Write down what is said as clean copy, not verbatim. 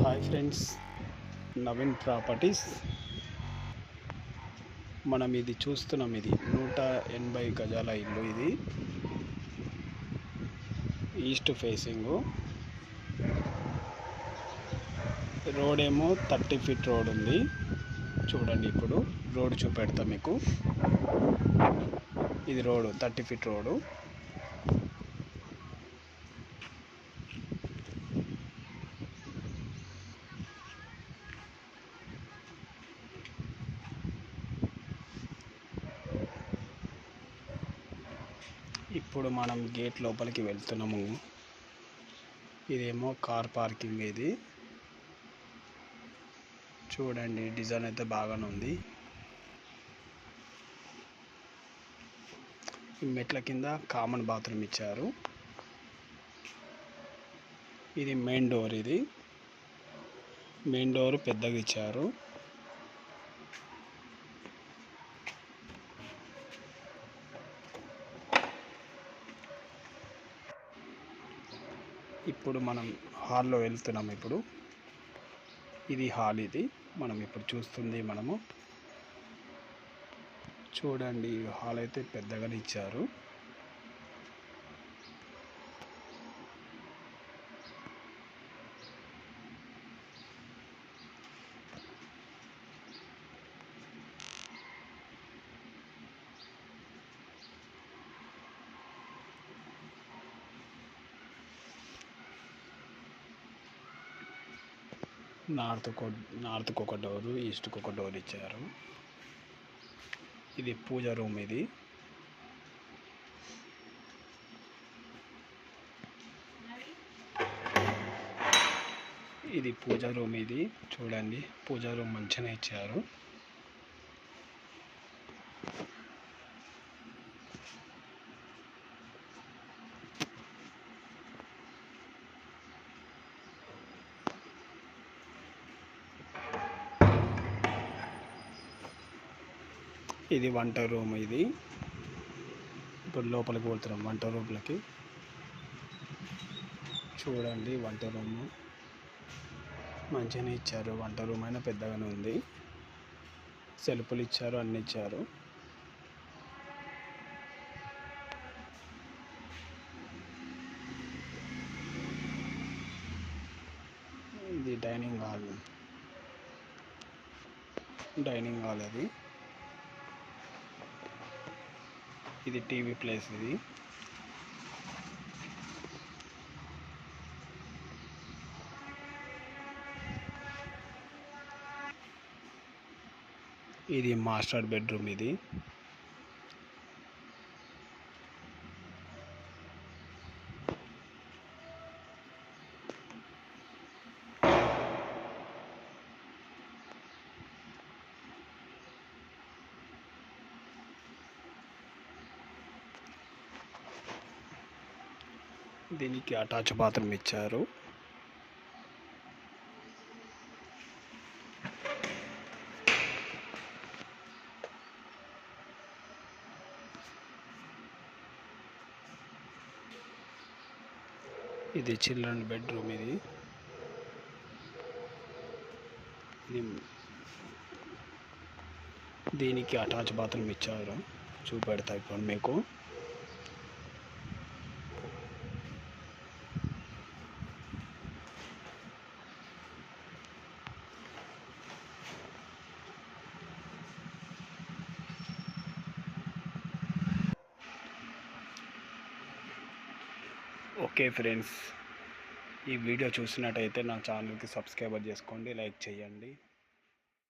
Hi friends, Naveen properties. మనం ఇది చూస్తున్నాం. ఇది 180 గజాల ఇల్లు. ఇది ఈస్ట్ ఫేసింగ్. రోడ్ ఏమో 30 ఫీట్ రోడ్ ఉంది. చూడండి, ఇప్పుడు రోడ్ చూపెడతా మీకు. ఇది రోడ్ 30 ఫీట్ రోడ్. ఇప్పుడు మనం గేట్ లోపలికి వెళ్తున్నాము. ఇదేమో కార్ పార్కింగ్. ఇది చూడండి, డిజైన్ అయితే బాగానే ఉంది. ఈ మెట్ల కింద కామన్ బాత్రూమ్ ఇచ్చారు. ఇది మెయిన్ డోర్. ఇది మెయిన్ డోర్ పెద్దగా ఇచ్చారు. ఇప్పుడు మనం హాల్లో వెళ్తున్నాం. ఇప్పుడు ఇది హాల్. ఇది మనం ఇప్పుడు చూస్తుంది. మనము చూడండి, హాల్ అయితే పెద్దగానే ఇచ్చారు. నార్త్కి ఒక డోరు, ఈస్ట్కి ఒక డోర్ ఇచ్చారు. ఇది పూజ రూమ్. ఇది పూజ రూమ్. ఇది చూడండి, పూజ రూమ్ మంచిగా ఇచ్చారు. ఇది వంట రూమ్. ఇది ఇప్పుడు లోపలికి వెళ్తున్నాం వంట రూమ్లకి. చూడండి, వంట రూమ్ మంచిగానే ఇచ్చారు. వంట రూమ్ అయినా పెద్దగానే ఉంది. సెల్ఫ్లు ఇచ్చారు, అన్నీ ఇచ్చారు. ఇది డైనింగ్ హాల్. అది ఇది టీవీ ప్లేస్. ఇది మాస్టర్ బెడ్రూమ్. ఇది దీనికి అటాచ్ బాత్రూమ్ ఇచ్చారు. ఇది చిల్డ్రన్ బెడ్రూమ్. దీనికి అటాచ్ బాత్రూమ్ ఇచ్చారు. చూపెడతా ఇప్పుడు మీకు. ఓకే ఫ్రెండ్స్, ఈ వీడియో చూసినట్టయితే నా ఛానల్కి సబ్స్క్రైబ్ చేసుకోండి, లైక్ చేయండి.